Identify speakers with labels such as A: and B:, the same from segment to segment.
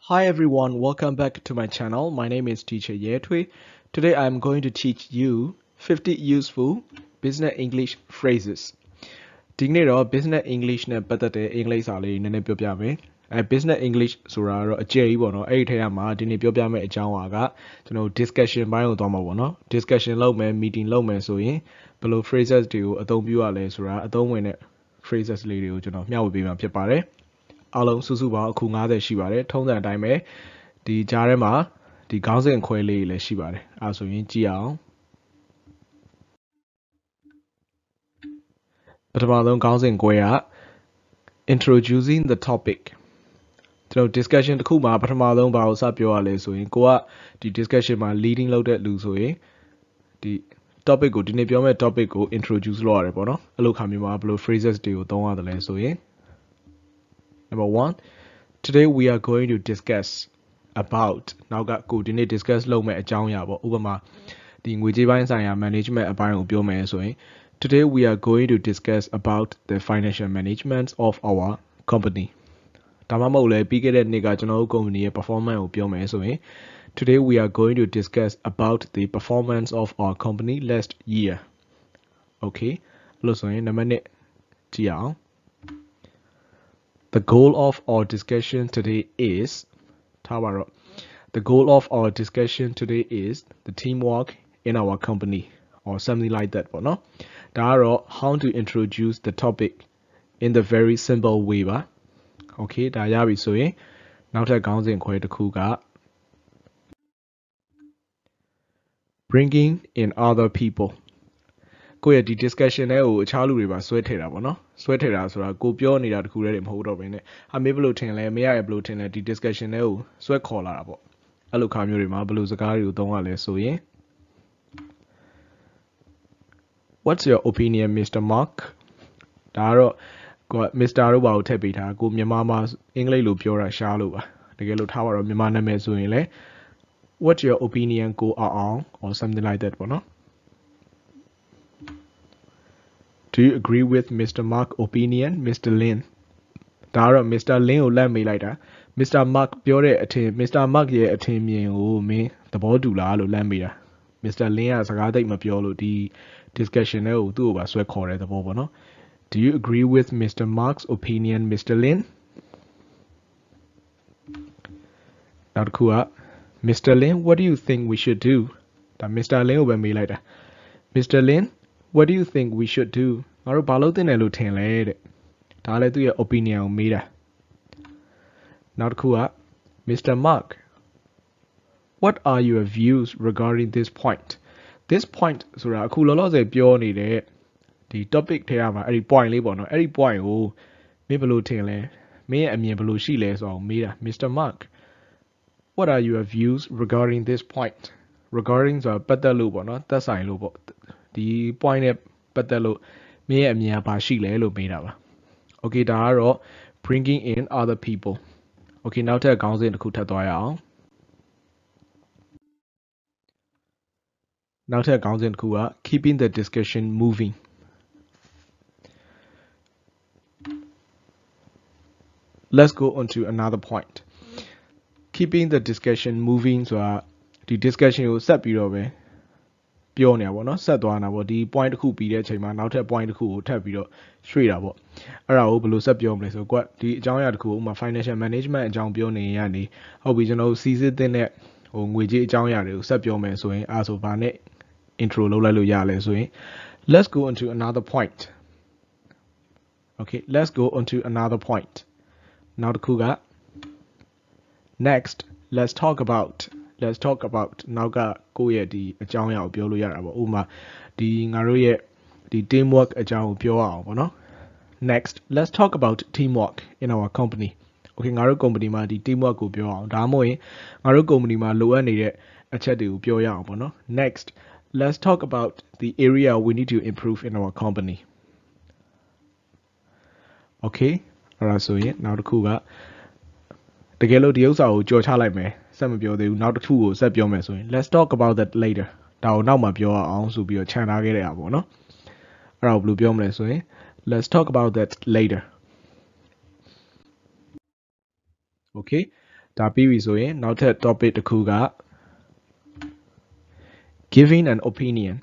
A: Hi everyone, welcome back to my channel. My name is Teacher Yetui. Today I'm going to teach you 50 useful business English phrases. ဒီနေ့တော့ business English နဲ့ပတ်သက်တဲ့အင်္ဂလိပ်စာလေးနည်းနည်းပြောပြမယ်။ business English ဆိုတာတော့အကျယ်ကြီးပေါ့နော်။အဲ့ဒီထဲမှာဒီနေ့ပြောပြမယ့်အကြောင်းအရာကကျွန်တော် discussion ဘိုင်းကိုသွားမှာပေါ့နော်။ discussion လုပ်မယ် meeting လုပ်မယ်ဆိုရင်ဘယ်လို phrases တွေကိုအသုံးပြုရလဲဆိုတာအသုံးဝင်တဲ့ phrases လေးတွေကိုကျွန်တော်မျှဝေပေးမှာဖြစ်ပါတယ်။အားလုံးစုစုပေါင်းအခု90ရှိပါတယ်။ထုံးစံအတိုင်းပဲဒီကြားထဲမှာဒီခေါင်းစဉ်ခွဲလေးတွေလည်းရှိပါတယ်။အဲဆိုရင်ကြည့်အောင်ပထမဆုံးခေါင်းစဉ်ခွဲက introducing the topic ကျွန်တော် discussion တစ်ခုမှာပထမဆုံးဘာကိုစပြောရလဲဆိုရင်ကိုကဒီ discussion မှာ leading လုပ်တဲ့လူဆိုရင်ဒီ topic ကိုဒီနေ့ပြောမယ့် topic ကို introduce လုပ်ရတယ်ပေါ့နော်အဲ့လိုခါမျိုးမှာဘယ်လို phrases တွေကိုသုံးရတယ်လဲဆိုရင် Number 1 Today we are going to discuss about နောက်ကကိုဒီနေ့ discuss လုပ်မယ့်အကြောင်းအရာပေါ့ဥပမာဒီငွေကြေးပိုင်းဆိုင်ရာ management အပိုင်းကိုပြောမယ်ဆိုရင်Today we are going to discuss about the financial management of our company. ဒါမှမဟုတ်လည်းပြီးခဲ့တဲ့နေ့ကကျွန်တော်တို့ company ရဲ့ performance ကိုပြောမယ်ဆိုရင် Today we are going to discuss about the performance of our company last year. Okay. လို့ဆိုရင်နံပါတ်1ကြည့်အောင် The goal of our discussion today is ထားပါတော့ The goal of our discussion today is the teamwork in our company or something like that ပေါ့နော်ဒါကတော့ how to introduce the topic in the very simple way ပါ okay ဒါရပြီဆိုရင်နောက်ထပ်ခေါင်းစဉ်ခွဲတစ်ခုက bringing in other people ကိုယ့်ရဲ့ဒီ discussion တွေကိုအခြားလူတွေပါဆွဲထည့်တာပေါ့နော်ဆွဲထည့်တာဆိုတာကိုပြောနေတာတခုတည်းမဟုတ်တော့ဘဲနဲ့အမေဘယ်လိုထင်လဲမရရဘယ်လိုထင်လဲဒီ discussion တွေကိုဆွဲခေါ်လာတာပေါ့အဲ့လိုခါမျိုးတွေမှာဘယ်လိုစကားတွေကိုသုံးရလဲဆိုရင်What's your opinion, Mr. Mark? ဒါကတော့ကို Mr. တို့ဘာကိုထည့်ပေးထားကိုမြန်မာမှာအင်္ဂလိပ်လိုပြောတာရှားလို့ပါတကယ်လို့ထားပါတော့မြန်မာနာမည်ဆိုရင်လည်း What's your opinion ကိုအောင် or something like that ပေါ့နော် Do you agree with Mr. Mark opinion, Mr. Lin? ဒါကတော့ Mr. Lin ကိုလက်မေးလိုက်တာ Mr. Mark ပြောတဲ့အထင် Mr. Mark ရဲ့အထင်မြင်ကိုမင်းသဘောတူလားလို့လက်မေးတာ Mr. Lin ကစကားသိပ်မပြောလို့ဒီ discussion တွေကိုသူ့ကိုပါဆွဲခေါ်တဲ့သဘောပေါ့နော် Do you agree with Mr. Mark's opinion, Mr. Lin? နောက်တစ်ခုက Mr. Lin, what do you think we should do? ဒါ Mr. Lin ကိုပဲမေးလိုက်တာ Mr. Lin, what do you think we should do? ငါတို့ဘာလုပ်သင့်တယ်လို့ထင်လဲတဲ့ဒါလည်းသူ့ရဲ့ opinion ကိုမေးတာနောက်တစ်ခုက Mr. Mark, what are your views regarding this point? This point ဆိုတာအခုလောလောဆယ်ပြောနေတဲ့ဒီ topic ထဲမှာအဲ့ဒီ point လေးပေါ့နော်အဲ့ဒီ point ကိုမင်းဘယ်လိုထင်လဲမင်းရဲ့အမြင်ဘယ်လိုရှိလဲဆိုအောင်မေးတာ Mr. Mark What are your views regarding this point regarding ဆိုတာပတ်သက်လို့ပေါ့နော်သက်ဆိုင်လို့ပေါ့ဒီ point နဲ့ပတ်သက်လို့မင်းရဲ့အမြင်ကဘာရှိလဲလို့မေးတာပါ Okay ဒါကတော့ bringing in other people Okay နောက်ထပ်ခေါင်းစဉ်တစ်ခုထပ်သွားရအောင်နောက်ထပ်ခေါင်းစဉ်တစ်ခုက keeping the discussion moving Let's go on to another point keeping the discussion moving ဆိုတာဒီ discussion ကိုဆက်ပြီးတော့ပဲပြောနေတာပေါ့နော်ဆက်သွားနေတာပေါ့ဒီ point တစ်ခုပြီးတဲ့အချိန်မှာနောက်ထပ် point တစ်ခုကိုထပ်ပြီးတော့ရွှေ့တာပေါ့အဲ့ဒါကိုဘယ်လိုဆက်ပြောမလဲဆိုတော့ဒီအကြောင်းအရာတစ်ခုဥပမာ financial management အကြောင်းပြောနေရနေဟုတ်ပြီကျွန်တော်တို့စီစစ်တဲ့ငွေကြေးအကြောင်းအရာတွေကိုဆက်ပြောမယ်ဆိုရင်အဲဆိုဘာနဲ့ intro လုပ်လိုက်လို့ရလဲဆိုရင် let's go on to another point okay let's go on to another point နောက်တစ်ခုကNext, let's talk about နောက်ကကိုယ့်ရဲ့ဒီအကြောင်းအရာကိုပြောလို့ရတာပေါ့ဥပမာဒီငါတို့ရဲ့ဒီ teamwork အကြောင်းကိုပြောအောင်ပေါ့နော် Next, let's talk about teamwork in our company. Okay ငါတို့ company မှာဒီ teamwork ကိုပြောအောင်ဒါမှမဟုတ်ရင်ငါတို့ company မှာလိုအပ်နေတဲ့အချက်တွေကိုပြောရအောင်ပေါ့နော် Next, let's talk about the area we need to improve in our company. Okay အဲ့ဒါဆိုရင်နောက်တစ်ခုကတကယ်လို့ဒီဥစ္စာကိုကြော်ချလိုက်မယ်ဆက်မပြောသေးဘူးနောက်တစ်ခုကိုဆက်ပြောမယ်ဆိုရင် Let's talk about that later ဒါကိုနောက်မှပြောအောင်ဆိုပြီးတော့ခြံထားခဲ့တဲ့အားပေါ့နော်အဲ့ဒါကိုဘယ်လိုပြောမလဲဆိုရင် Let's talk about that later Okay ဒါပြီးပြီဆိုရင်နောက်ထပ် topic တစ်ခုက giving an opinion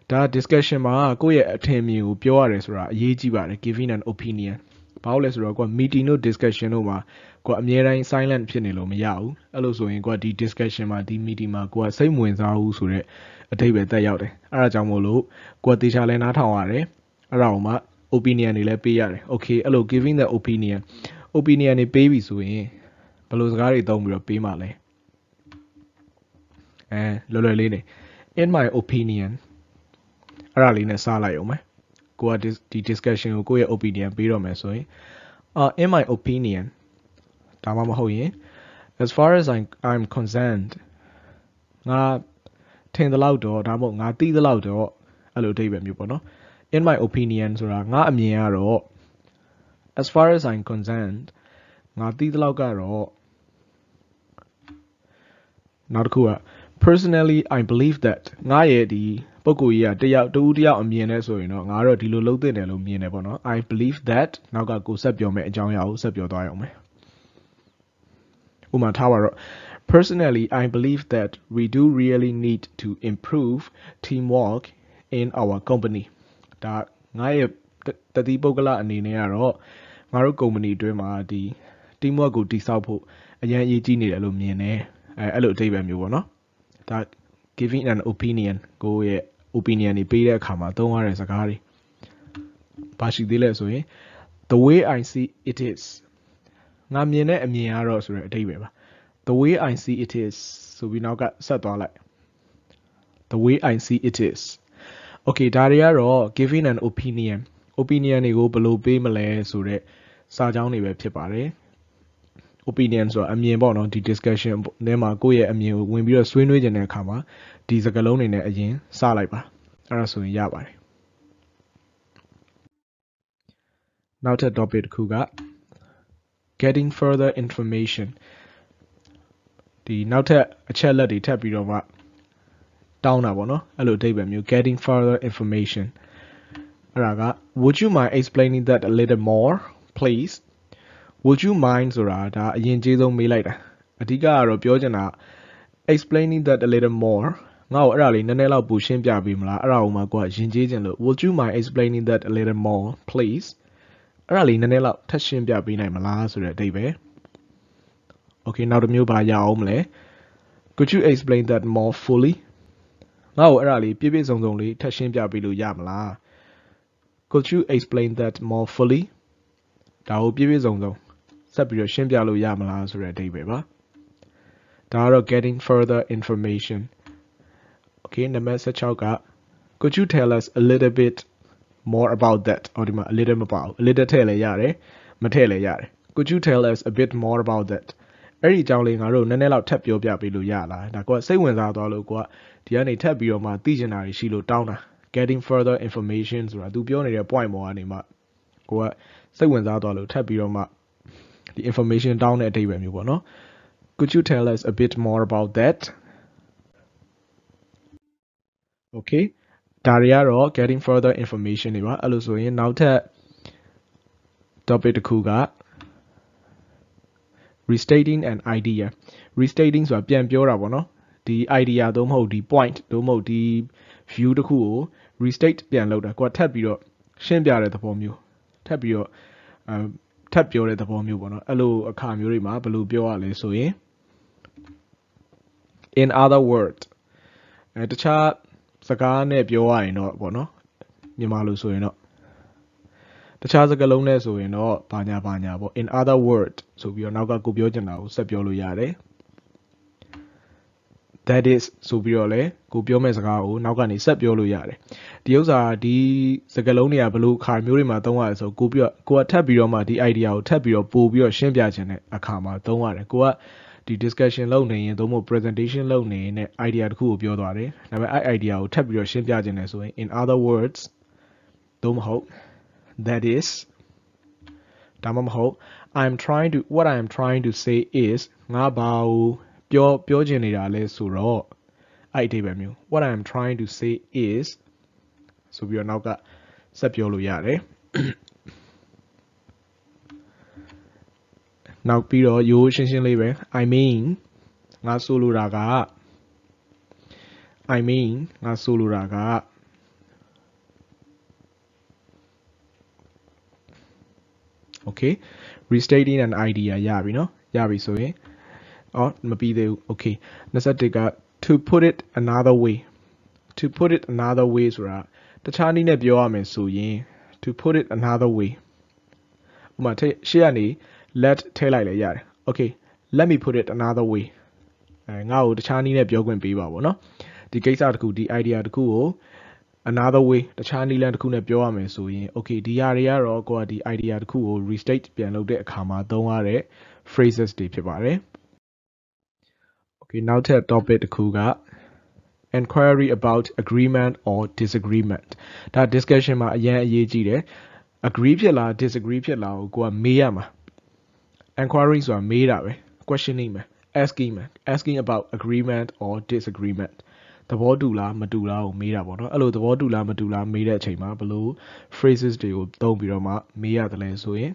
A: ဒါ discussion မှာကိုယ့်ရဲ့အထင်မြင်ကိုပြောရတယ်ဆိုတာအရေးကြီးပါတယ် giving an opinion ဘာလို့လဲဆိုတော့ကိုက meeting တို့ discussion တို့မှာကိုကအမြဲတမ်း silent ဖြစ်နေလို့မရဘူးအဲ့လိုဆိုရင်ကိုကဒီ discussion မှာဒီ meeting မှာကိုကစိတ်ဝင်စားဘူးဆိုတော့အဓိပ္ပာယ်တက်ရောက်တယ်အဲ့ဒါကြောင့်မို့လို့ကိုကတေချာလဲနားထောင်ရတယ်အဲ့ဒါကိုမှ opinion တွေလည်းပေးရတယ် okay အဲ့လို giving the opinion တွေပေးပြီဆိုရင်ဘယ်လိုစကားတွေသုံးပြီးတော့ပေးမှလဲလွယ်လွယ်လေးနေ in my opinion အဲ့ဒါလေးနဲ့စလိုက်အောင်မယ်ကိုကဒီ discussion ကိုကိုယ့်ရဲ့ opinion ပေးတော့မယ်ဆိုရင်in my opinion ဒါမှမဟုတ်ရင် as far as I'm concerned ငါထင်သလောက်တော့ဒါမှမဟုတ်ငါသိသလောက်တော့အဲ့လိုအဓိပ္ပာယ်မျိုးပေါ့နော် in my opinion ဆိုတာငါအမြင်ကတော့ as far as I'm concerned ငါသိသလောက်ကတော့နောက်တစ်ခုက personally I believe that ငါရဲ့ဒီပုဂ္ဂိုလ်ကြီးကတယောက်အမြင်နဲ့ဆိုရင်တော့ငါတော့ဒီလိုလုပ်သင့်တယ်လို့မြင်တယ်ပေါ့နော် I believe that နောက်ကကိုဆက်ပြောမယ်အကြောင်းအရာကိုဆက်ပြောသွားရအောင်မယ်ဥပမာထားပါတော့ personally I believe that we do really need to improve teamwork in our company ဒါငါရဲ့တတိပုဂ္ဂလအနေနဲ့ကတော့ငါတို့ company အတွင်းမှာဒီ teamwork ကိုတည်ဆောက်ဖို့အရင်အရေးကြီးနေတယ်လို့မြင်တယ်အဲ့လိုအဓိပ္ပာယ်မျိုးပေါ့နော်ဒါ giving an opinion ကိုရဲ့ opinion တွေပေးတဲ့အခါမှာသုံးရတဲ့စကားတွေဘာရှိသေးလဲဆိုရင် the way I see it is ငါမြင်တဲ့အမြင်ကတော့ဆိုတဲ့အဓိပ္ပာယ်ပါ the way I see it is ဆိုပြီးနောက်ကဆက်သွားလိုက် the way I see it is okay ဒါတွေကတော့ giving an opinion တွေကိုဘယ်လိုပေးမလဲဆိုတဲ့စာကြောင်းတွေပဲဖြစ်ပါတယ်opinion ဆိုတာအမြင်ပေါ့နော်ဒီ discussion ထဲမှာကိုယ့်ရဲ့အမြင်ကိုဝင်ပြီးတော့ဆွေးနွေးကြတဲ့အခါမှာဒီစကားလုံးတွေနဲ့အရင်စလိုက်ပါအဲ့ဒါဆိုရင်ရပါတယ်နောက်ထပ် topic တစ်ခုက getting further information ဒီနောက်ထပ်အချက်လက်တွေထပ်ပြီးတော့မှတောင်းတာပေါ့နော်အဲ့လိုအဓိပ္ပာယ်မျိုး getting further information အဲ့ဒါက would you mind explaining that a little more please would you mind ဆိုတာဒါအရင်ကျေးဆုံးမေးလိုက်တာအဓိကကတော့ပြောချင်တာ explaining that a little more ငါ့ကိုအဲ့ဒါလေးနည်းနည်းလောက်ပူရှင်းပြပေးမလားအဲ့ဒါကိုမှကိုကရင်ကျေးချင်လို့ would you mind explaining that a little more please အဲ့ဒါလေးနည်းနည်းလောက်ထပ်ရှင်းပြပေးနိုင်မလားဆိုတဲ့အဓိပ္ပာယ် okay နောက်တစ်မျိုးပါရအောင်မလဲ could you explain that more fully ငါ့ကိုအဲ့ဒါလေးပြည့်ပြည့်စုံစုံလေးထပ်ရှင်းပြပေးလို့ရမလား could you explain that more fully ဒါကိုပြည့်ပြည့်စုံစုံဆက်ပြီးတော့ရှင်းပြလို့ရမလားဆိုတဲ့အဓိပ္ပာယ်ပါဒါကတော့ getting further information okay နံပါတ်16က could you tell us a little bit more about that ဟောဒီမှာ a little မပါဘူး a little ထည့်လည်းရတယ်မထည့်လည်းရတယ် could you tell us a bit more about that အဲ့ဒီအကြောင်းလေးငါတို့နည်းနည်းလောက်ထပ်ပြောပြပေးလို့ရလားဒါကိုကစိတ်ဝင်စားသွားလို့ကိုကဒီကနေထပ်ပြီးတော့မှသိချင်တာတွေရှိလို့တောင်းတာ getting further information ဆိုတာသူပြောနေတဲ့ point ပေါ်ကနေမှကိုကစိတ်ဝင်စားသွားလို့ထပ်ပြီးတော့မှဒီ information တောင်းတဲ့အဓိပ္ပာယ်မျိုးပေါ့နော် could you tell us a bit more about that okay ဒါတွေကတော့ getting further information တွေပါအဲ့လိုဆိုရင်နောက်ထပ် topic တစ်ခုက restating an idea restating ဆိုတာပြန်ပြောတာပေါ့နော်ဒီ idea သို့မဟုတ်ဒီ point သို့မဟုတ်ဒီ view တစ်ခုကို restate ပြန်လုပ်တာကိုကထပ်ပြီးတော့ရှင်းပြတဲ့သဘောမျိုးထပ်ပြီးတော့ထပ်ပြောတဲ့သဘောမျိုးပေါ့နော်အဲ့လိုအခါမျိုးတွေမှာဘယ်လိုပြောရလဲဆိုရင် in other words တခြားစကားနဲ့ပြောရရင်တော့ပေါ့နော်မြန်မာလိုဆိုရင်တော့တခြားစကားလုံးနဲ့ဆိုရင်တော့ဘာညာပေါ့ in other words ဆိုပြီးတော့နောက်ကကိုပြောချင်တာကိုဆက်ပြောလို့ရတယ် that is ဆိုပြီးတော့လဲကိုပြောမဲ့စကားကိုနောက်ကနေဆက်ပြောလို့ရတယ်ဒီဥစ္စာဒီစကားလုံးတွေကဘယ်လိုအခါမျိုးတွေမှာသုံးရလဲဆိုကိုကထပ်ပြီးတော့မှဒီ idea ကိုထပ်ပြီးတော့ပို့ပြီးတော့ရှင်းပြချင်တဲ့အခါမှာသုံးရတယ်ကိုကဒီ discussion လုပ်နေရင်သို့မဟုတ် presentation လုပ်နေရင် idea တစ်ခုကိုပြောသွားတယ်ဒါပေမဲ့အဲ့ idea ကိုထပ်ပြီးတော့ရှင်းပြချင်တယ်ဆိုရင် in other words သို့မဟုတ် that is ဒါမှမဟုတ် what I am trying to say is ငါဘာကိုပြောချင်နေတာလဲဆိုတော့အဲ့ဒီပဲမျိုး what I am trying to say is ဆိုပြီးတော့နောက်ကဆက်ပြောလို့ရတယ် နောက်ပြီးတော့ရိုးရှင်းရှင်းလေးပဲ I mean ငါဆိုလိုတာက I mean ငါဆိုလိုတာက okay restating an idea ရပြီနော်ရပြီဆိုရင်မပြီးသေးဘူး okay 21က to put it another way to put it another way ဆိုတာတခြားနည်းနဲ့ပြောရမယ်ဆိုရင် to put it another way ဥပမာရှေ့ကနေ let ထည့်လိုက်လဲရတယ် okay let me put it another way ငါ့ကိုတခြားနည်းနဲ့ပြောခွင့်ပေးပါပေါ့နော်ဒီကိစ္စတစ်ခုဒီ idea တစ်ခုကို another way တခြားနည်းလမ်းတစ်ခုနဲ့ပြောရမယ်ဆိုရင် okay ဒီຢာတွေကတော့ကိုကဒီ idea တစ်ခုကို restate ပြန်လုပ်တဲ့အခါမှာသုံးရတဲ့ phrases တွေဖြစ်ပါတယ် okay နောက်ထပ် topic တစ်ခုက inquiry about agreement or disagreement ဒါ discussion မှာအရင်အရေးကြီးတယ် agree ဖြစ်လား disagree ဖြစ်လားကိုကမေးရမှာ inquiry ဆိုတာမေးတာပဲ questioning ပဲ asking about agreement or disagreement သဘောတူလားမတူလားကိုမေးတာပေါ့နော်အဲ့လိုသဘောတူလားမတူလားမေးတဲ့အချိန်မှာဘယ်လို phrases တွေကိုသုံးပြီးတော့မှမေးရတယ်လဲဆိုရင်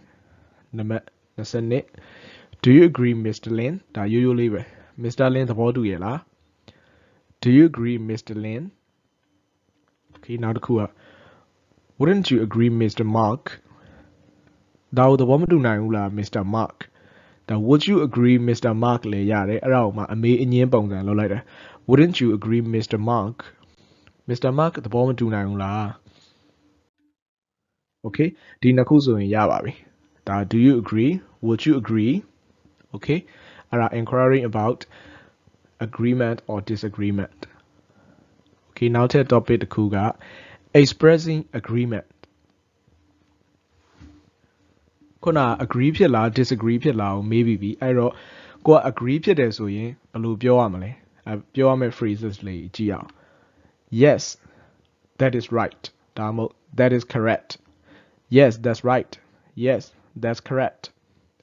A: နံပါတ်22 Do you agree Mr. Lin ဒါရိုးရိုးလေးပဲ Mr. Lin သဘောတူရဲ့လား Do you agree Mr. Lin Okay နောက်တစ်ခုက Wouldn't you agree Mr. Mark ဒါကိုသဘောမတူနိုင်ဘူးလား Mr. Mark ဒါ Would you agree Mr. Mark လေရတယ်အဲ့ဒါကိုမှအမေးအငင်းပုံစံလုပ်လိုက်တာ Wouldn't you agree Mr. Mark Mr. Mark သဘောမတူနိုင်ဘူးလား Okay ဒီနှစ်ခုဆိုရင်ရပါပြီဒါ Do you agree Would you agree Okay အဲ့ဒါ inquiring about agreement or disagreement Okay နောက်ထပ် topic တစ်ခုက expressing agreement ခုန agree ဖြစ်လား disagree ဖြစ်လားကိုမေးပြီးပြီအဲ့တော့ကိုက agree ဖြစ်တယ်ဆိုရင်ဘယ်လိုပြောရမလဲပြောရမယ့် phrases လေးကြည့်အောင် Yes that is right ဒါမှမဟုတ် that is correct Yes that's right Yes that's correct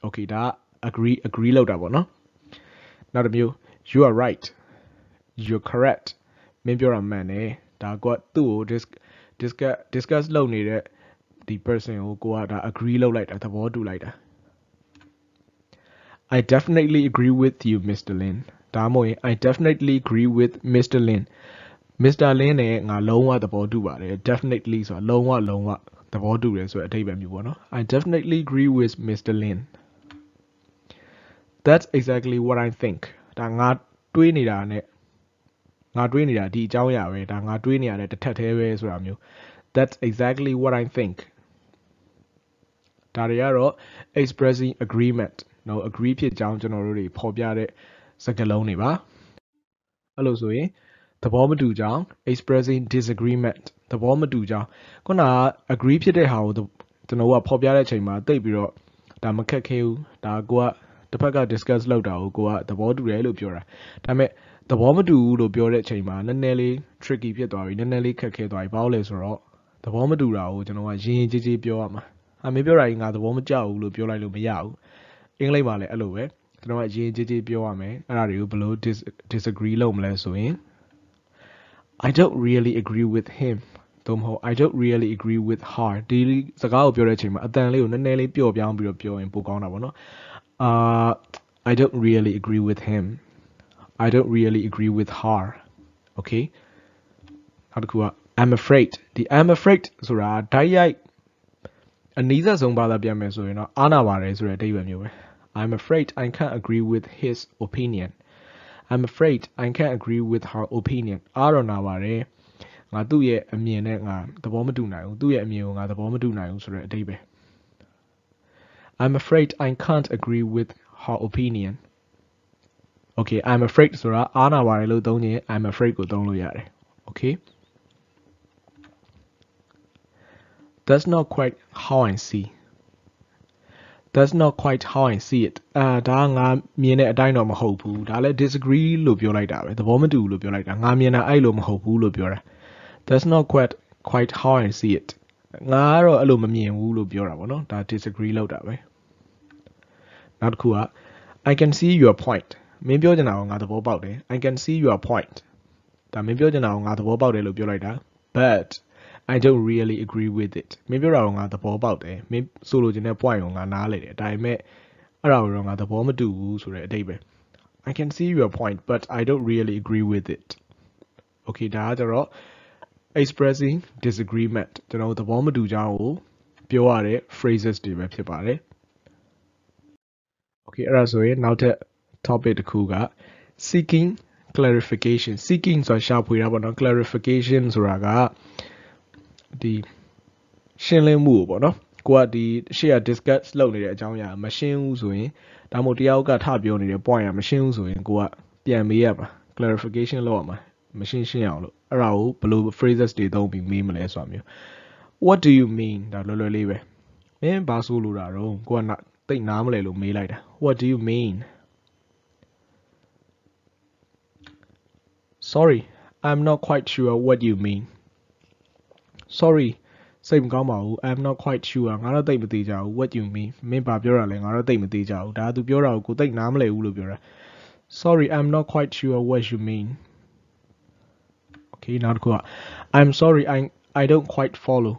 A: Okay ဒါ agree လောက်တာပေါ့နော်နောက်တစ်မျိုး You are right You're correct မင်းပြောတာမှန်တယ်ဒါကသူ့ကို discuss လုပ်နေတဲ့ဒီ person ကိုကဒါ agree လုပ်လိုက်တာသဘောတူလိုက်တာ I definitely agree with you Mr. Lin ဒါမှမဟုတ် I definitely agree with Mr. Lin Mr. Lin နဲ့ငါလုံးဝသဘောတူပါတယ် definitely ဆိုတာလုံးဝသဘောတူတယ်ဆိုတဲ့အဓိပ္ပာယ်မျိုးပေါ့နော် I definitely agree with Mr. Lin That's exactly what I think ဒါငါတွေးနေတာဒီအကြောင်းအရာပဲဒါငါတွေးနေရတဲ့တစ်ထပ်သေးပဲဆိုတာမျိုး That's exactly what I think ဒါတွေကတော့ expressing agreement နော် agree ဖြစ်ကြောင်းကျွန်တော်တို့တွေဖော်ပြတဲ့စကားလုံးတွေပါအဲ့လိုဆိုရင်သဘောမတူကြောင်း expressing disagreement သဘောမတူကြောင်းခုနက agree ဖြစ်တဲ့ဟာကိုကျွန်တော်ကဖော်ပြတဲ့အချိန်မှာသိပြီးတော့ဒါမခက်ခဲဘူးဒါကိုကတစ်ဖက်က discuss လုပ်တာကိုကသဘောတူတယ်လို့ပြောတာဒါပေမဲ့သဘောမတူဘူးလို့ပြောတဲ့အချိန်မှာနည်းနည်းလေး tricky ဖြစ်သွားပြီနည်းနည်းလေးခက်ခဲသွားပြီဘာလို့လဲဆိုတော့သဘောမတူတာကိုကျွန်တော်ကရင်းကြေးကြေးပြောရမှာမင်းပြောတာကြီးငါသဘောမကျဘူးလို့ပြောလိုက်လို့မရဘူးအင်္ဂလိပ်မှာလည်းအဲ့လိုပဲကျွန်တော်ကရင်းကြေးကြေးပြောရမယ်အဲ့ဒါတွေကိုဘယ်လို disagree လုပ်မလဲဆိုရင် I don't really agree with him သို့မဟုတ် I don't really agree with her ဒီစကားကိုပြောတဲ့အချိန်မှာအတန်လေးကိုနည်းနည်းလေးပျော့ပြောင်းပြီးတော့ပြောရင်ပိုကောင်းတာပေါ့နော် I don't really agree with him I don't really agree with her okay နောက်တစ်ခုက I'm afraid ဒီ I'm afraid ဆိုတာဓာတ်ရိုက်အနည်းဆုံးဘာသာပြန်မယ်ဆိုရင်တော့အားနာပါတယ်ဆိုတဲ့အဓိပ္ပာယ်မျိုးပဲ I'm afraid I can't agree with his opinion I'm afraid I can't agree with her opinion အားရနာပါတယ်ငါသူ့ရဲ့အမြင်နဲ့ငါသဘောမတူနိုင်ဘူးသူ့ရဲ့အမြင်ကိုငါသဘောမတူနိုင်ဘူးဆိုတဲ့အဓိပ္ပာယ် I'm afraid I can't agree with her opinion Okay I'm afraid ဆိုတာအားနာပါတယ်လို့သုံးရင် I'm afraid ကိုသုံးလို့ရတယ် Okay That's not quite how I see That's not quite how I see it ဒါငါမြင်တဲ့အတိုင်းတော့မဟုတ်ဘူးဒါလည်း disagree လို့ပြောလိုက်တာပဲသဘောမတူဘူးလို့ပြောလိုက်တာငါမြင်တာအဲ့လိုမဟုတ်ဘူးလို့ပြောတာ That's not quite how I see it ငါကတော့အဲ့လိုမမြင်ဘူးလို့ပြောတာပေါ့နော်ဒါ disagree လုပ်တာပဲနောက်တစ်ခုက I can see your point မင်းပြောချင်တာကိုငါသဘောပေါက်တယ် I can see your point ဒါမင်းပြောချင်တာကိုငါသဘောပေါက်တယ်လို့ပြောလိုက်တာ But I don't really agree with it မင်းပြောတာကိုငါသဘောပေါက်တယ်မင်းဆိုလိုချင်တဲ့ point ကိုငါနားလည်တယ်ဒါပေမဲ့ အဲ့ဒါကိုတော့ငါသဘောမတူဘူးဆိုတဲ့အဓိပ္ပာယ် I can see your point but I don't really agree with it okay ဒါကကျတော့ expressing disagreement ကျွန်တော်သဘောမတူကြောင်းကိုပြောရတဲ့ phrases တွေပဲဖြစ်ပါတယ် okay အဲ့ဒါဆိုရင်နောက်ထပ် topic တစ်ခုက seeking clarification seeking ဆိုတာရှာဖွေတာပေါ့နော် clarification ဆိုတာကဒီရှင်းလင်းမှုပေါ့နော်ကိုကဒီရှေ့က discuss လုပ်နေတဲ့အကြောင်းအရာမရှင်းဘူးဆိုရင်ဒါမှမဟုတ်တယောက်ကထပြောနေတဲ့ point ကမရှင်းဘူးဆိုရင်ကိုကပြန်မေးရမှာ clarification လုပ်ရမှာမရှင်းအောင်လို့အဲ့ဒါကိုဘယ်လို phrases တွေသုံးပြီးမေးမလဲဆိုတာမျိုး what do you mean ဒါလွယ်လွယ်လေးပဲမင်းဘာဆိုလိုတာတော့ကိုကသိနားမလဲလို့မေးလိုက်တာ what do you mean sorry I'm not quite sure what you mean sorry စိတ်မကောင်းပါဘူး I'm not quite sure ငါတော့သိမသိကြဘူး what you mean မင်းဘာပြောတာလဲငါတော့သိမသိကြဘူးဒါသူပြောတာကိုကိုသိနားမလဲဘူးလို့ပြောတာ sorry I'm not quite sure what you mean okay နောက်တစ်ခုက I'm sorry I don't quite follow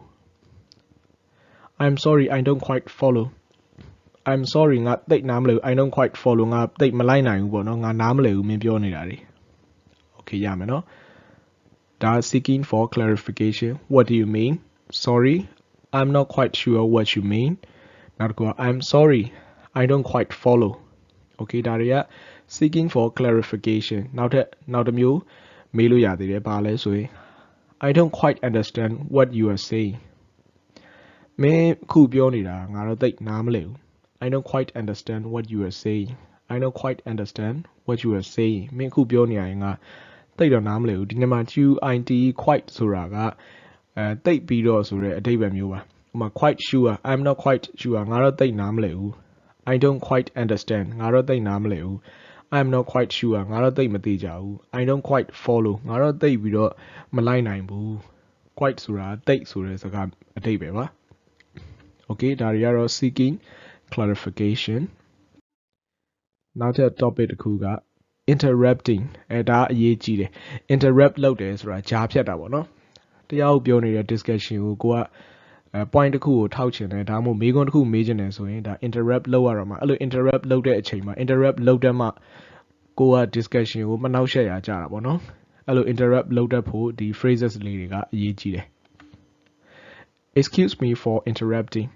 A: I'm sorry I don't quite follow I'm sorry ငါသိနားမလဲဘူး I don't quite follow ငါသိမလိုက်နိုင်ဘူးပေါ့နော်ငါနားမလဲဘူးမင်းပြောနေတာတွေ okay ရမယ်နော်ဒါ seeking for clarification what do you mean sorry I'm not quite sure what you mean နောက်တစ်ခုက I'm sorry I don't quite follow okay ဒါတွေက seeking for clarification နောက်တစ်မျိုးမေးလို့ရသေးတယ်ဘာလဲဆိုရင် I don't quite understand what you are saying မင်းခုပြောနေတာငါတော့သိနားမလဲဘူး I don't quite understand what you are saying I don't quite understand what you are saying မင်းခုပြောနေရင်ငါသိတော့နားမလဲဘူးဒီနေ့မှာ quite ဆိုတာကသိပြီးတော့ဆိုတဲ့အဓိပ္ပာယ်မျိုးပါဥပမာ quite sure I'm not quite sure ငါတော့သိနားမလဲဘူး I don't quite understand ငါတော့သိနားမလဲဘူး I'm not quite sure ငါတော့သိမသိကြဘူး I don't quite follow ငါတော့သိပြီးတော့မလိုက်နိုင်ဘူး quite ဆိုတာသိဆိုတဲ့စကားအဓိပ္ပာယ်ပါ okay ဒါတွေကတော့ seeking clarification နောက်ထပ် topic တစ်ခုက interrupting ဒါအရေးကြီးတယ် interrupt လုပ်တယ်ဆိုတာကြားဖြတ်တာပေါ့နော်တရားပြောနေတဲ့ discussion ကိုကpoint တစ်ခုကိုထောက်ချင်တယ်ဒါမှမဟုတ်မေးခွန်းတစ်ခုမေးချင်တယ်ဆိုရင်ဒါ interrupt လုပ်ရတော့မှာအဲ့လို interrupt လုပ်တဲ့အချိန်မှာ interrupt လုပ်တဲ့မှကိုက discussion ကိုမနှောက်ယှက်ရကြတာပေါ့နော်အဲ့လို interrupt လုပ်တတ်ဖို့ဒီ phrases လေးတွေကအရေးကြီးတယ် excuse me for interrupting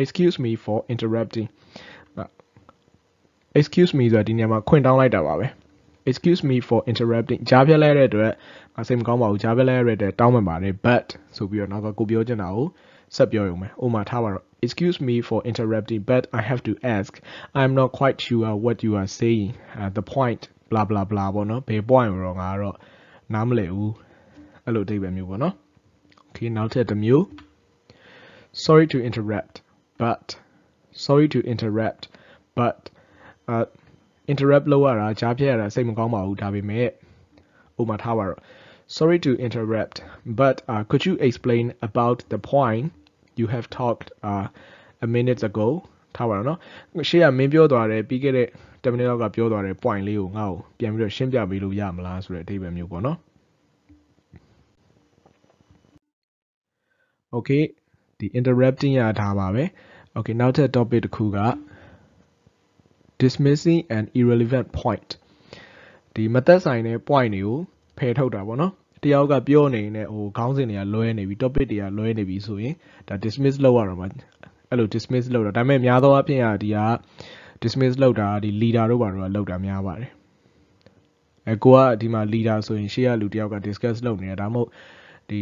A: excuse me for interrupting excuse me ဆိုတာဒီနေရာမှာခွင့်တောင်းလိုက်တာပါပဲ excuse me for interrupting ကြားဖြတ်လိုက်တဲ့အတွက်အစိမ်မကောင်းပါဘူးကြားဖြတ်လိုက်ရတဲ့တောင်းပန်ပါတယ် but ဆိုပြီးတော့နောက်ကကိုပြောချင်တာကိုဆက်ပြောရုံပဲဥပမာထားပါတော့ excuse me for interrupting but I have to ask I'm not quite sure what you are saying the point blah blah blah ပေါ့နော်ဘယ် point ကိုတော့ငါကတော့နားမလည်ဘူးအဲ့လိုအဓိပ္ပာယ်မျိုးပေါ့နော် okay နောက်ထပ်တစ်မျိုး sorry to interrupt but interrupt လုပ်ရတာကြားဖြတ်ရတာစိတ်မကောင်းပါဘူးဒါပေမဲ့ဥပမာထားပါတော့ sorry to interrupt but could you explain about the point you have talked a minute ago ထားပါတော့နော်ရှေ့ကမင်းပြောသွားတယ်ပြီးခဲ့တဲ့10 minute လောက်ကပြောသွားတဲ့ point လေးကိုငါ့ကိုပြန်ပြီးတော့ရှင်းပြပေးလို့ရမလားဆိုတဲ့အဓိပ္ပာယ်မျိုးပေါ့နော် okay ဒီ interrupting ရထားပါပဲ okay နောက်ထပ် topic တစ်ခုကdismissing an irrelevant point ဒီမသက်ဆိုင်တဲ့ point တွေကိုဖယ်ထုတ်တာပေါ့နော်တယောက်ကပြောနေနေဟိုခေါင်းစဉ်တွေကလွဲနေပြီ topic တွေကလွဲနေပြီဆိုရင်ဒါ dismiss လုပ်ရတော့မှာအဲ့လို dismiss လုပ်တာဒါပေမဲ့များသောအားဖြင့်ဒီက dismiss လုပ်တာဒီ leader တို့ဘာတို့ကလုပ်တာများပါတယ်ကိုကဒီမှာ leader ဆိုရင်ရှေ့ကလူတယောက်က discuss လုပ်နေတာဒါမှမဟုတ်ဒီ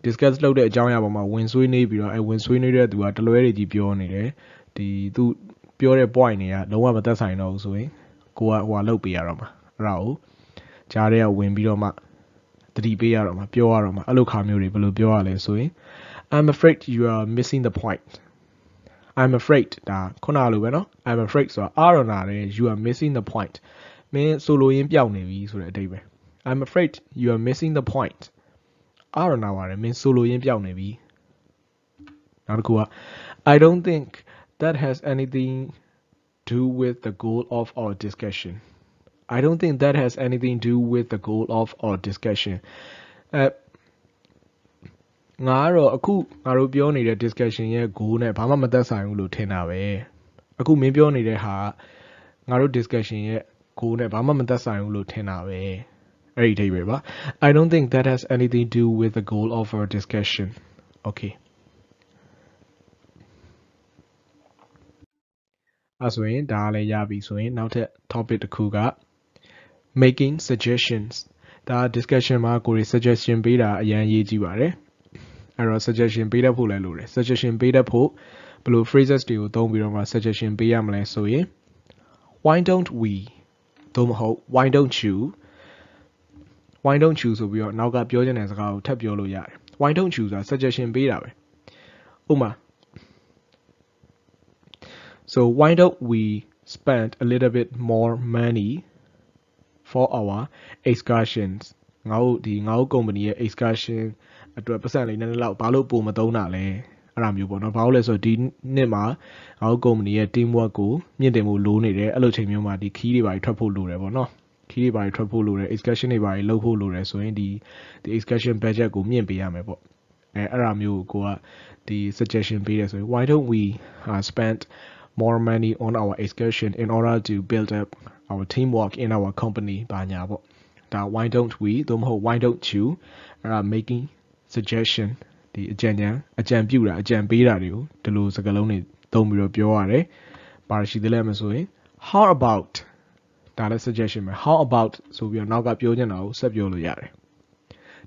A: discuss လုပ်တဲ့အကြောင်းအရာပေါ်မှာဝင်ဆွေးနေပြီးတော့ဝင်ဆွေးနေတဲ့သူကတလွဲတွေကြီးပြောနေတယ်ဒီသူပြောတဲ့ point တွေကလုံးဝမသက်ဆိုင်တော့ဘူးဆိုရင်ကိုကဟိုလုပ်ပေးရတော့မှာအဲ့ဒါကိုကြားထဲကဝင်ပြီးတော့မှတတိပေးရတော့မှာပြောရတော့မှာအဲ့လိုခါမျိုးတွေဘယ်လိုပြောရလဲဆိုရင် I'm afraid you are missing the point I'm afraid ဒါခုနလိုပဲเนาะ I'm afraid ဆိုတာအားရနာတယ် you are missing the point မင်းဆိုလိုရင်းပြောင်းနေပြီဆိုတဲ့အဓိပ္ပာယ် I'm afraid you are missing the point အားရနာပါတယ်မင်းဆိုလိုရင်းပြောင်းနေပြီနောက်တစ်ခုက I don't think that has anything to do with the goal of our discussion I don't think that has anything to do with the goal of our discussion ငါကတော့အခုငါတို့ပြောနေတဲ့ discussion ရဲ့ goal နဲ့ဘာမှမသက်ဆိုင်ဘူးလို့ထင်တာပဲ အခုမင်းပြောနေတဲ့ဟာငါတို့ discussion ရဲ့ကိုယ်နဲ့ဘာမှမသက်ဆိုင်ဘူးလို့ထင်တာပဲအဲ့ဒီအဓိပ္ပာယ်ပါ I don't think that has anything to do with the goal of our discussion okay အဲ့ဆိုရင်ဒါလည်းရပြီဆိုရင်နောက်ထပ် topic တစ်ခုက making suggestions ဒါ discussion မှာကိုယ်တွေ suggestion ပေးတာအရင်ရေးကြည့်ပါတယ်အဲ့တော့ suggestion ပေးတတ်ဖို့လည်းလိုတယ် suggestion ပေးတတ်ဖို့ဘယ်လို phrases တွေကိုသုံးပြီးတော့မှ suggestion ပေးရမလဲဆိုရင် why don't we သို့မဟုတ် why don't you ဆိုပြီးတော့နောက်ကပြောချင်တဲ့စကားကိုထပ်ပြောလို့ရတယ် why don't you ဆိုတာ suggestion ပေးတာပဲဥပမာ so why don't we spend a little bit more money for our excursions ငါတို့ company ရဲ့ excursion အတွက်ပတ်စံလေးနည်းနည်းလောက်ဘာလို့ပုံမသုံးတာလဲအဲ့လိုမျိုးပေါ့နော်ဘာလို့လဲဆိုတော့ဒီနှစ်မှာငါတို့ company ရဲ့ team work ကိုမြင့်တင်ဖို့လိုနေတယ်အဲ့လိုချိန်မျိုးမှာဒီ key တွေပါထွက်ဖို့လိုတယ်ပေါ့နော် key တွေပါထွက်ဖို့လိုတယ် excursion တွေပါလုပ်ဖို့လိုတယ်ဆိုရင်ဒီ excursion budget ကိုမြင့်ပေးရမယ်ပေါ့အဲ့လိုမျိုးကိုကဒီ suggestion ပေးတယ်ဆိုရင် why don't we spend more money on our excursion in order to build up our teamwork in our company ဘာညာပေါ့ဒါ why don't we သို့မဟုတ် why don't you making suggestion ဒီအကြံပြုတာအကြံပေးတာတွေကိုဒီလိုစကားလုံးတွေသုံးပြီးတော့ပြောရတယ်ပါရှိသေးလဲမဆိုရင် how about ဒါလည်း suggestion ပဲ how about ဆိုပြီးတော့နောက်ကပြောချင်တာကိုဆက်ပြောလို့ရတယ်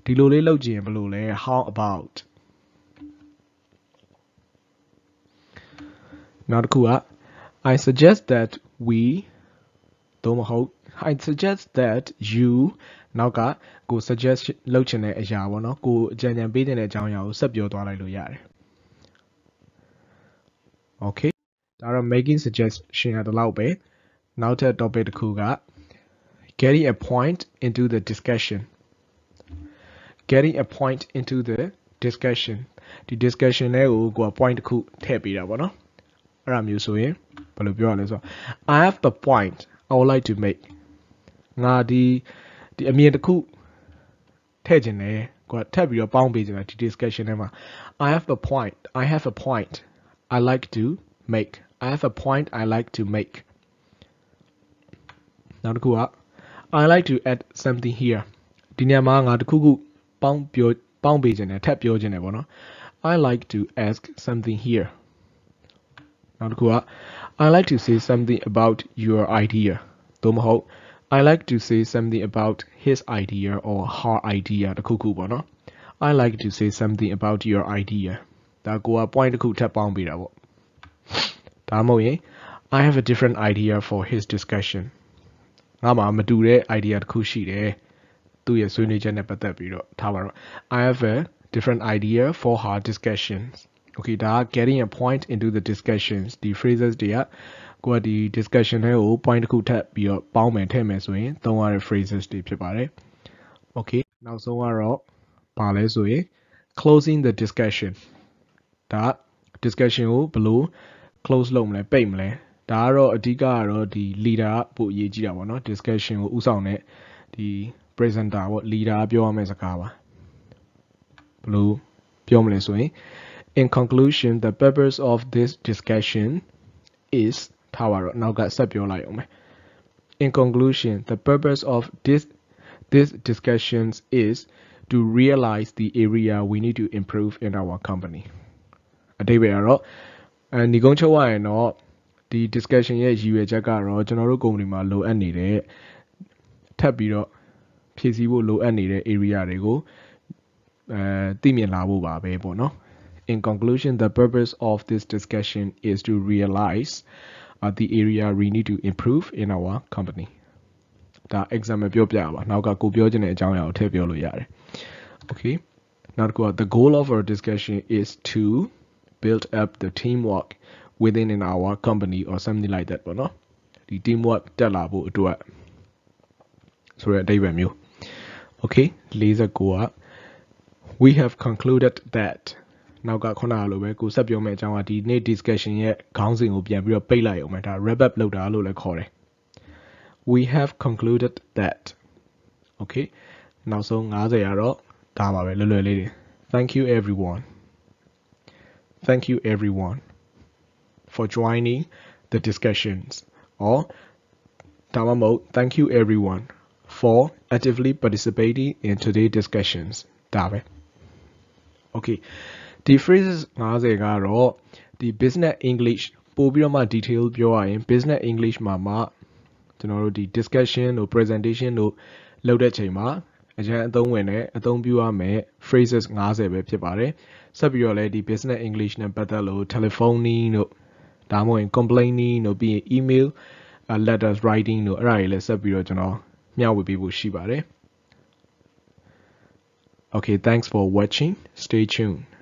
A: ဒီလိုလေးလုပ်ကြည့်ရင်ဘယ်လိုလဲ how about နောက်တစ်ခုက I suggest that we သို့မဟုတ် I suggest that you နောက်ကကို suggest လုပ်ချင်တဲ့အရာပေါ့နော်ကိုအကြံပေးတဲ့အကြောင်းအရာကိုဆက်ပြောသွားလိုက်လို့ရတယ် Okay ဒါတော့ making suggestion ကဒီလောက်ပဲနောက်ထပ် topic တစ်ခုက getting a point into the discussion ဒီ discussion တွေကိုကိုက point တစ်ခုထည့်ပေးတာပေါ့နော်အဲ့ဒါမျိုးဆိုရင်ဘယ်လိုပြောရလဲဆိုတော့ I have a point I would like to make ငါဒီအမြင်တစ်ခုထည့်ခြင်းတယ်ကိုကထပ်ပြီးတော့ပေါင်းပေးခြင်းတယ်ဒီ discussion ထဲမှာ I have a point I like to make I have a point I like to make နောက်တစ်ခုက I like to add something here ဒီနေရာမှာငါတစ်ခုခုပေါင်းပေးခြင်းတယ်ထပ်ပြောခြင်းတယ်ပေါ့နော် I like to ask something here နောက်တစ်ခုက I like to say something about your idea သို့မဟုတ် I like to say something about his idea or her idea တစ်ခုခုပေါ့နော် I like to say something about your idea ဒါကိုက point တစ်ခုထပ်ပေါင်းပေးတာပေါ့ဒါမှမဟုတ်ရင် I have a different idea for his discussion ငါမှာမတူတဲ့ idea တစ်ခုရှိတယ်သူ့ရဲ့ဆွေးနွေးချက်နဲ့ပတ်သက်ပြီးတော့ထားပါတော့ I have a different idea for her discussions okay ဒါက getting a point into the discussions ဒီ phrases တွေကကိုကဒီ discussion တွေကို point တစ်ခုထပ်ပြီးတော့ပေါင်းမယ်ထည့်မယ်ဆိုရင်သုံးရတဲ့ phrases တွေဖြစ်ပါတယ် okay နောက်ဆုံးကတော့ဘာလဲဆိုရင် closing the discussion ဒါ discussion ကိုဘယ်လို close လုပ်မလဲပိတ်မလဲဒါကတော့အဓိကကတော့ဒီ leader ကပို့အရေးကြီးတာပေါ့နော် discussion ကိုဥဆောင်တဲ့ဒီ presenter ပေါ့ leader ပြောရမယ့်စကားပါဘယ်လိုပြောမလဲဆိုရင် in conclusion the purpose of this discussion is ထားပါတော့နောက်ကဆက်ပြောလိုက်အောင်မယ် in conclusion the purpose of this discussions is to realize the area we need to improve in our company အတိတ်ပဲကတော့ညီကုန်းချုပ်ရရင်တော့ဒီ discussion ရဲ့ရည်ရွယ်ချက်ကတော့ကျွန်တော်တို့ company မှာလိုအပ်နေတဲ့ထပ်ပြီးတော့ဖြည့်ဆည်းဖို့လိုအပ်နေတဲ့ area တွေကိုသိမြင်လာဖို့ပါပဲပေါ့နော် In conclusion the purpose of this discussion is to realize the area we need to improve in our company ဒါ example ပြောပြပါနောက်ကကိုပြောချင်တဲ့အကြောင်းအရာကိုထည့်ပြောလို့ရတယ် okay နောက်တစ်ခုက the goal of our discussion is to build up the teamwork within in our company or something like that ပေါ့နော်ဒီ teamwork တက်လာဖို့အတွက်ဆိုတဲ့အဓိပ္ပာယ်မျိုး okay 49က we have concluded that နောက်ကခုနကလိုပဲကိုဆက်ပြောမယ့်အကြောင်းကဒီနေ့ discussion ရဲ့ခေါင်းစဉ်ကိုပြန်ပြီးတော့ပိတ်လိုက်အောင်မယ်ဒါ wrap up လုပ်တာလို့လည်းခေါ်တယ် we have concluded that okay နောက်ဆုံး50ကတော့ဒါပါပဲလွယ်လွယ်လေးတွေ thank you everyone for joining the discussions or thank you everyone for actively participating in today's discussions. Okay, the phrases 50ကတော့ဒီ business English ပို့ပြီးတော့မှ detail ပြောရရင် business English မှာကျွန်တော်တို့ဒီ discussion တို့ presentation တို့လုပ်တဲ့ချိန်မှာအကျဉ်းအသုံးဝင်တဲ့အသုံးပြုရမယ် phrases 50ပဲဖြစ်ပါတယ်ဆက်ပြီးတော့လည်းဒီ business English နဲ့ပတ်သက်လို့ telephoning တို့ဒါမှမဟုတ် complaining တို့ပြီးရင် email letters writing တို့အဲ့ဒါတွေလည်းဆက်ပြီးတော့ကျွန်တော်မျှဝေပေးဖို့ရှိပါတယ်Okay, thanks for watching. Stay tuned.